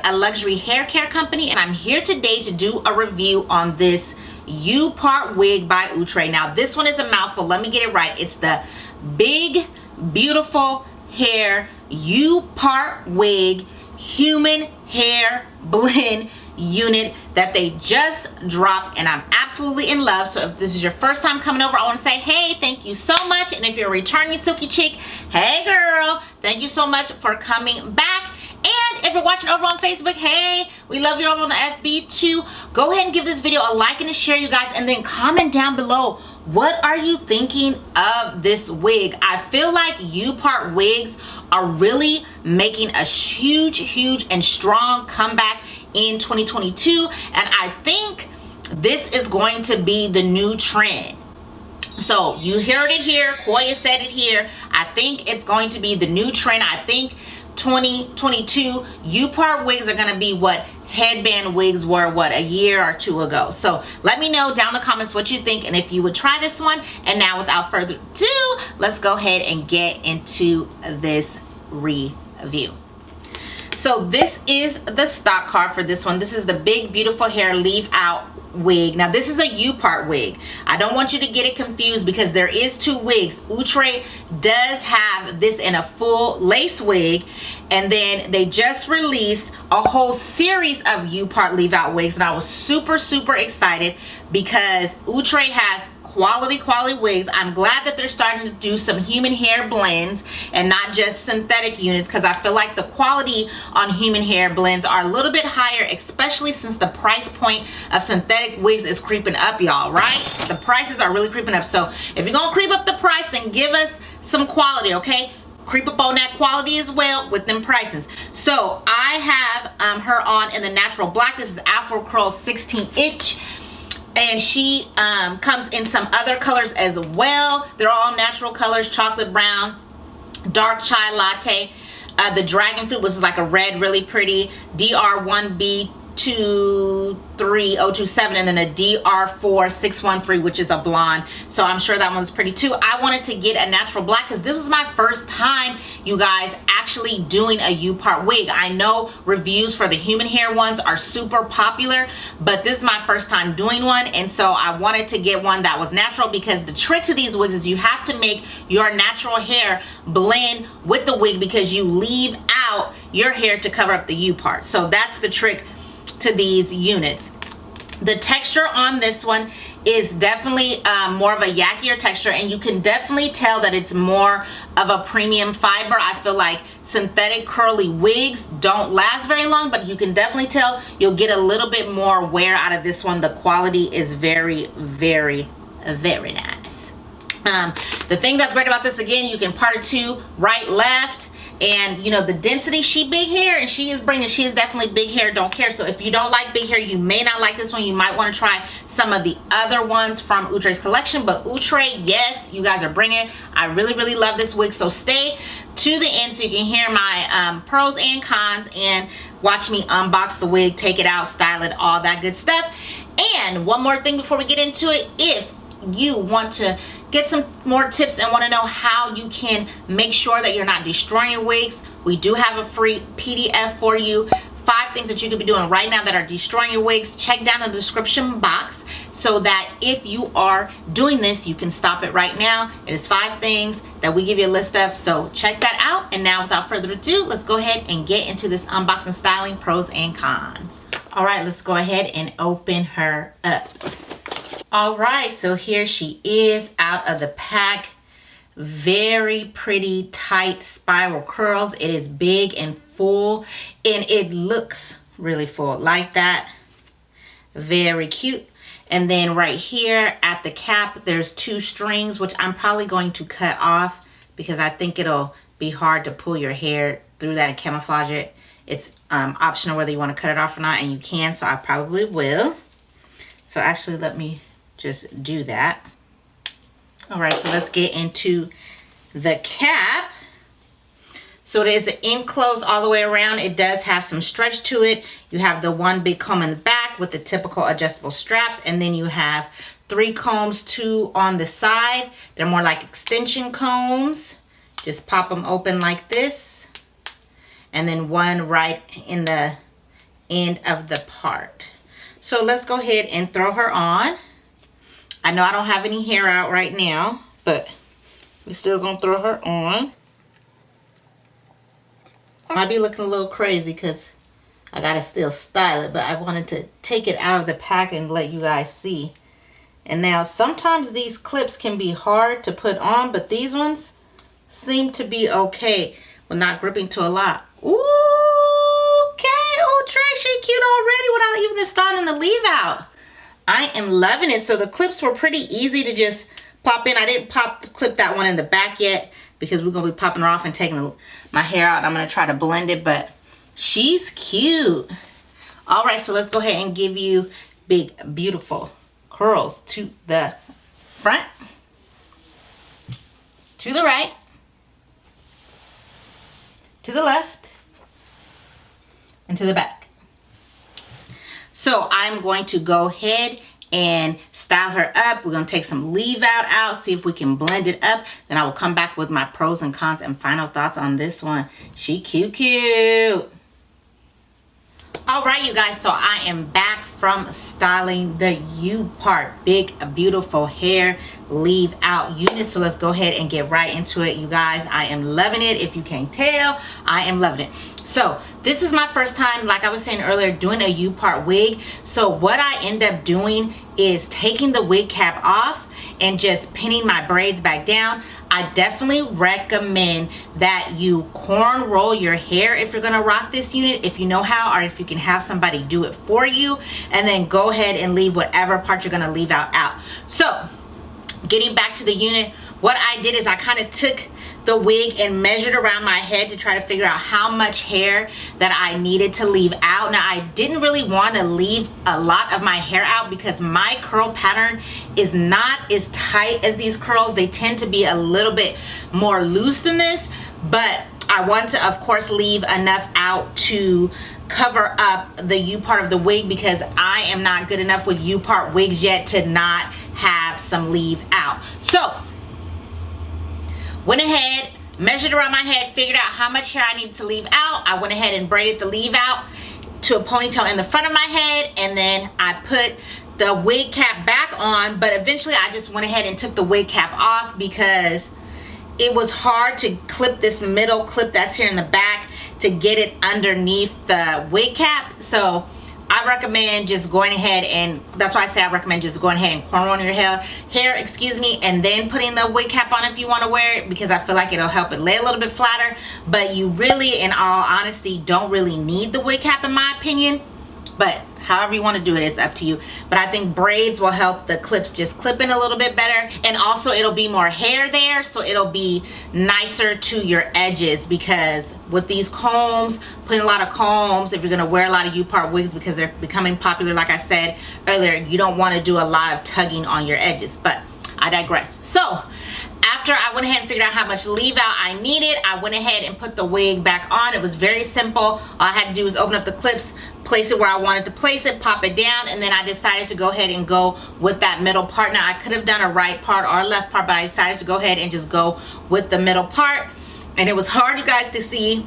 a luxury hair care company, and I'm here today to do a review on this U-part wig by Outre. Now this one is a mouthful. Let me get it right. It's the Big Beautiful Hair U-part wig human hair blend unit that they just dropped, and I'm absolutely in love. So if this is your first time coming over, I want to say hey, thank you so much. And if you're a returning Silky chick, hey girl, thank you so much for coming back. And if you're watching over on Facebook, hey, we love you over on the FB too. Go ahead and give this video a like and a share, you guys, and then comment down below, what are you thinking of this wig? I feel like U-part wigs are really making a huge and strong comeback in 2022, and I think this is going to be the new trend. So you heard it here, Koya said it here. I think it's going to be the new trend. I think 2022 U-part wigs are going to be what headband wigs were a year or two ago. So let me know down in the comments what you think and if you would try this one. And now without further ado, let's go ahead and get into this review. So this is the stock card for this one. This is the Big Beautiful Hair Leave Out wig. Now this is a U-part wig. I don't want you to get it confused because there is two wigs. Outre does have this in a full lace wig, and then they just released a whole series of U-part leave out wigs, and I was super excited because Outre has quality wigs. I'm glad that they're starting to do some human hair blends and not just synthetic units, because I feel like the quality on human hair blends are a little bit higher, especially since the price point of synthetic wigs is creeping up, y'all, right? The prices are really creeping up. So if you're gonna creep up the price, then give us some quality, okay? Creep up on that quality as well with them pricings. So I have her on in the natural black. This is Afro Curls 16-inch. And she comes in some other colors as well. They're all natural colors: chocolate brown, dark chai latte, the dragon fruit, which is like a red, really pretty, DR1B23027, and then a DR4613, which is a blonde. So I'm sure that one's pretty too. I wanted to get a natural black because this was my first time, you guys, actually doing a U-part wig. I know reviews for the human hair ones are super popular, but this is my first time doing one, and so I wanted to get one that was natural, because the trick to these wigs is you have to make your natural hair blend with the wig, because you leave out your hair to cover up the U-part. So that's the trick to these units. The texture on this one is definitely more of a yakier texture, and you can definitely tell that it's more of a premium fiber. I feel like synthetic curly wigs don't last very long, but you can definitely tell you'll get a little bit more wear out of this one. The quality is very nice. The thing that's great about this, again, you can part it to right, left. And you know, the density, she big hair, and she is definitely big hair, don't care. So if you don't like big hair, you may not like this one. You might want to try some of the other ones from Outre's collection. But Outre, yes, you guys are bringing it. I really love this wig. So stay to the end so you can hear my pros and cons and watch me unbox the wig, take it out, style it, all that good stuff. And one more thing before we get into it, if you want to get some more tips and want to know how you can make sure that you're not destroying your wigs, we do have a free PDF for you. 5 things that you could be doing right now that are destroying your wigs. Check down in the description box so that if you are doing this, you can stop it right now. It is 5 things that we give you a list of, so check that out. And now without further ado, let's go ahead and get into this unboxing, styling, pros and cons. All right, let's go ahead and open her up. All right, so here she is out of the pack. Very pretty, tight spiral curls. It is big and full, and it looks really full like that. Very cute. And then right here at the cap, there's 2 strings, which I'm probably going to cut off because I think it'll be hard to pull your hair through that and camouflage it. It's optional whether you want to cut it off or not, and you can, so I probably will. So actually, let me just do that. All right, so let's get into the cap. So it is an enclosed all the way around. It does have some stretch to it. You have the one big comb in the back with the typical adjustable straps, and then you have 3 combs, 2 on the side. They're more like extension combs. Just pop them open like this, and then one right in the end of the part. So let's go ahead and throw her on. I know I don't have any hair out right now, but we're still gonna throw her on. Might be looking a little crazy because I gotta still style it, but I wanted to take it out of the pack and let you guys see. And now sometimes these clips can be hard to put on, but these ones seem to be okay with not gripping to a lot. Ooh, okay, Outre, she cute already without even installing the leave out. I am loving it. So the clips were pretty easy to just pop in. I didn't clip that one in the back yet because we're gonna be popping her off and taking my hair out. I'm gonna try to blend it, but she's cute. All right, so let's go ahead and give you big, beautiful curls to the front, to the right, to the left, and to the back. So I'm going to go ahead and style her up. We're going to take some leave out, see if we can blend it up. Then I will come back with my pros and cons and final thoughts on this one. She cute. All right, you guys, so I am back from styling the U part, big, beautiful hair leave out unit. So let's go ahead and get right into it, you guys. I am loving it. If you can't tell, I am loving it. So this is my first time, like I was saying earlier, doing a U part wig. So what I end up doing is taking the wig cap off and just pinning my braids back down. I definitely recommend that you corn roll your hair if you're gonna rock this unit, if you know how, or if you can have somebody do it for you, and then go ahead and leave whatever part you're gonna leave out. So getting back to the unit, what I did is I kind of took the wig and measured around my head to try to figure out how much hair that I needed to leave out. Now I didn't really want to leave a lot of my hair out because my curl pattern is not as tight as these curls. They tend to be a little bit more loose than this, but I want to of course leave enough out to cover up the U part of the wig because I am not good enough with U part wigs yet to not have some leave out. So went ahead, measured around my head, figured out how much hair I needed to leave out. I went ahead and braided the leave out to a ponytail in the front of my head, and then I put the wig cap back on, but eventually I just went ahead and took the wig cap off because it was hard to clip this middle clip that's here in the back to get it underneath the wig cap. So I recommend just going ahead, and that's why I say I recommend just going ahead and corn rolling your hair, and then putting the wig cap on if you want to wear it, because I feel like it'll help it lay a little bit flatter. But you really, in all honesty, don't really need the wig cap in my opinion. But however you want to do it, it's up to you. But I think braids will help the clips just clip in a little bit better, and also it'll be more hair there, so it'll be nicer to your edges, because with these combs, putting a lot of combs, if you're going to wear a lot of U-part wigs because they're becoming popular, like I said earlier, you don't want to do a lot of tugging on your edges. But I digress. So after I went ahead and figured out how much leave out I needed, I went ahead and put the wig back on. It was very simple. All I had to do was open up the clips, place it where I wanted to place it, pop it down, and then I decided to go ahead and go with that middle part. Now I could have done a right part or a left part, but I decided to go ahead and just go with the middle part. And it was hard, you guys, to see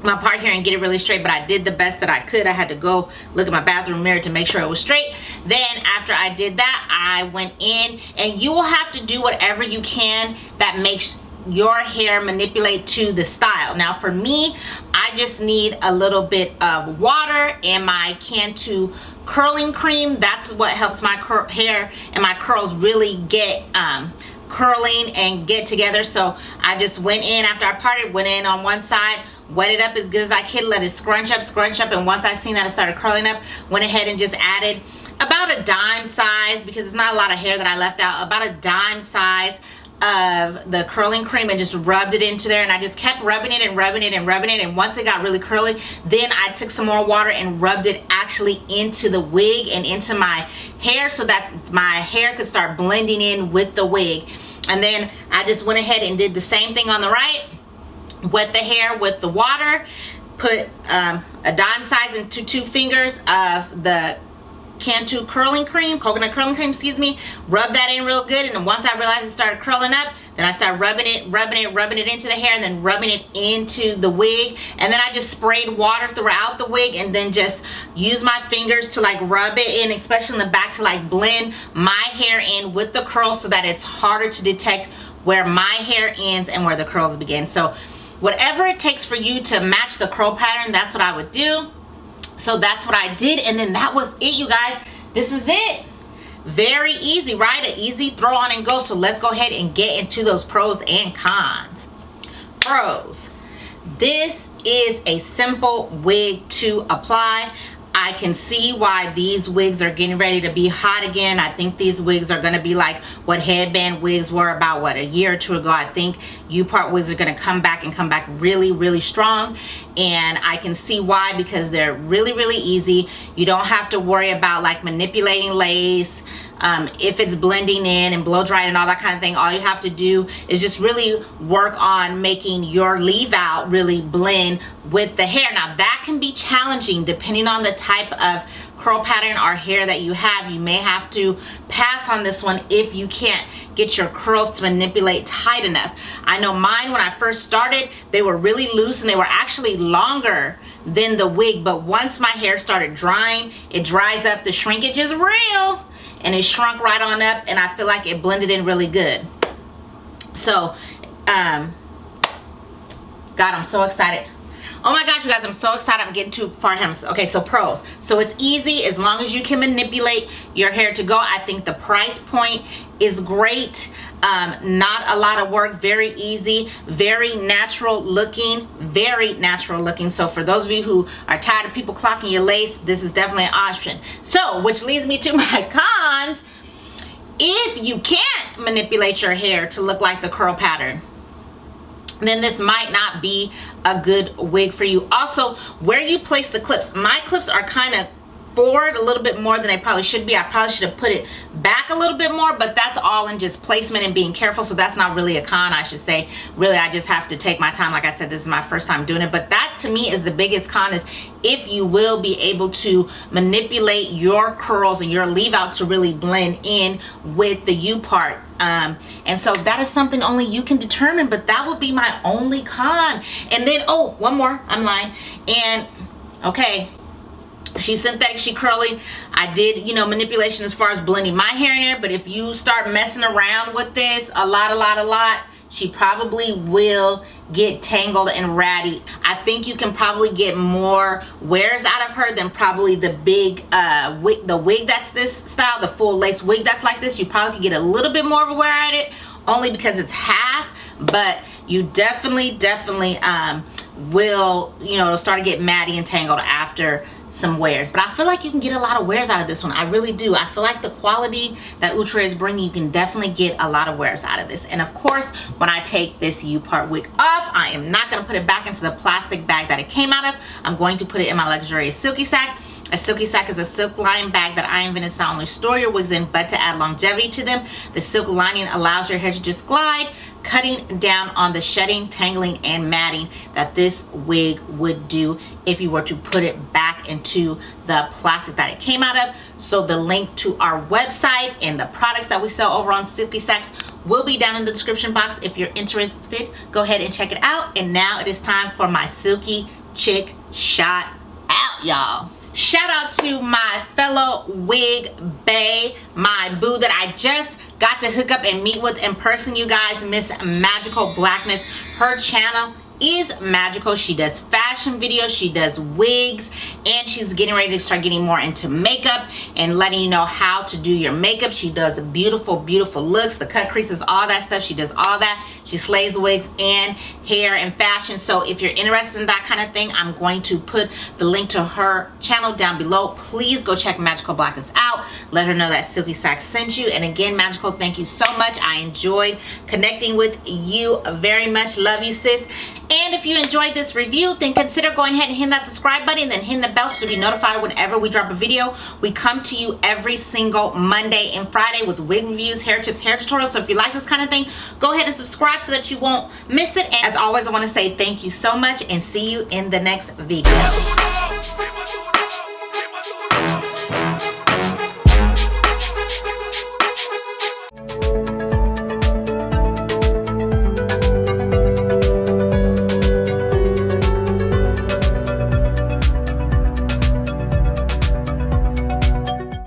my part here and get it really straight, but I did the best that I could. I had to go look at my bathroom mirror to make sure it was straight. Then after I did that, I went in, and you will have to do whatever you can that makes your hair manipulate to the style. Now for me, I just need a little bit of water and my Cantu curling cream. That's what helps my hair and my curls really get curling and get together. So I just went in after I parted, went in on one side, wet it up as good as I could, let it scrunch up, and once I seen that it started curling up, went ahead and just added about a dime size, because it's not a lot of hair that I left out, about a dime size of the curling cream, and just rubbed it into there. And I just kept rubbing it and rubbing it and rubbing it, and once it got really curly, then I took some more water and rubbed it actually into the wig and into my hair, so that my hair could start blending in with the wig. And then I just went ahead and did the same thing on the right, wet the hair with the water, put a dime size into 2 fingers of the Cantu curling cream, coconut curling cream, excuse me, rub that in real good. And once I realized it started curling up, Then I start rubbing it into the hair, and then rubbing it into the wig. And then I just sprayed water throughout the wig, and then just use my fingers to like rub it in, especially in the back, to like blend my hair in with the curls so that it's harder to detect where my hair ends and where the curls begin. So whatever it takes for you to match the curl pattern, that's what I would do. So that's what I did, and then that was it, you guys. This is it. Very easy, right? An easy throw on and go. So let's go ahead and get into those pros and cons. Pros. This is a simple wig to apply. I can see why these wigs are getting ready to be hot again. I think these wigs are going to be like what headband wigs were about, what, a year or two ago. I think U-part wigs are going to come back, and come back really, really strong. And I can see why, because they're really, really easy. You don't have to worry about like manipulating lace, if it's blending in and blow drying and all that kind of thing. All you have to do is just really work on making your leave out really blend with the hair. Now that can be challenging depending on the type of curl pattern or hair that you have. You may have to pass on this one if you can't get your curls to manipulate tight enough. I know mine, when I first started, they were really loose and they were actually longer than the wig, but once my hair started drying, it dries up, the shrinkage is real, and it shrunk right on up, and I feel like it blended in really good. So God, I'm so excited. Oh my gosh, you guys, I'm so excited. I'm getting too far ahead. Okay, so pros. So it's easy as long as you can manipulate your hair to go. I think the price point is great. Not a lot of work, very easy, very natural looking, very natural looking. So for those of you who are tired of people clocking your lace, this is definitely an option. So, which leads me to my cons. If you can't manipulate your hair to look like the curl pattern, then this might not be a good wig for you. Also, where you place the clips. My clips are kind of forward a little bit more than they probably should be. I probably should have put it back a little bit more, but that's all in just placement and being careful. So that's not really a con, I should say. Really, I just have to take my time. Like I said, this is my first time doing it, but that to me is the biggest con, is if you will be able to manipulate your curls and your leave out to really blend in with the U part. And so that is something only you can determine, but that would be my only con. And then, oh, one more, I'm lying. And okay, she's synthetic, she curly. I did, you know, manipulation as far as blending my hair in there, but if you start messing around with this a lot, she probably will get tangled and ratty. I think you can probably get more wears out of her than probably the big wig, the wig that's this style, the full lace wig that's like this. You probably could get a little bit more of a wear at it, only because it's half, but you definitely will, you know, it'll start to get matty and tangled after some wears. But I feel like you can get a lot of wears out of this one. I really do. I feel like the quality that Outre is bringing, you can definitely get a lot of wears out of this. And of course, when I take this U-part wig off, I am not going to put it back into the plastic bag that it came out of. I'm going to put it in my luxurious Silky sack. A Silky sack is a silk lining bag that I invented to not only store your wigs in, but to add longevity to them. The silk lining allows your hair to just glide, cutting down on the shedding, tangling, and matting that this wig would do if you were to put it back into the plastic that it came out of. So the link to our website and the products that we sell over on Silky Sacks will be down in the description box. If you're interested, go ahead and check it out. And now it is time for my Silky Chick shout out, y'all. Shout out to my fellow wig bae, my boo that I just got to hook up and meet with in person, you guys, Miss Magical Blackness. Her channel is magical. She does fashion videos, she does wigs, and she's getting ready to start getting more into makeup and letting you know how to do your makeup. She does beautiful looks, the cut creases, all that stuff. She does all that. She slays wigs and hair and fashion. So if you're interested in that kind of thing, I'm going to put the link to her channel down below. Please go check Magical Blackness out. Let her know that Silky Sack sent you. And again, Magical, thank you so much. I enjoyed connecting with you very much. Love you, sis. And if you enjoyed this review, then consider going ahead and hit that subscribe button, then hit the bell so to be notified whenever we drop a video. We come to you every single Monday and Friday with wig reviews, hair tips, hair tutorials. So if you like this kind of thing, go ahead and subscribe so that you won't miss it. And as always, I want to say thank you so much and see you in the next video.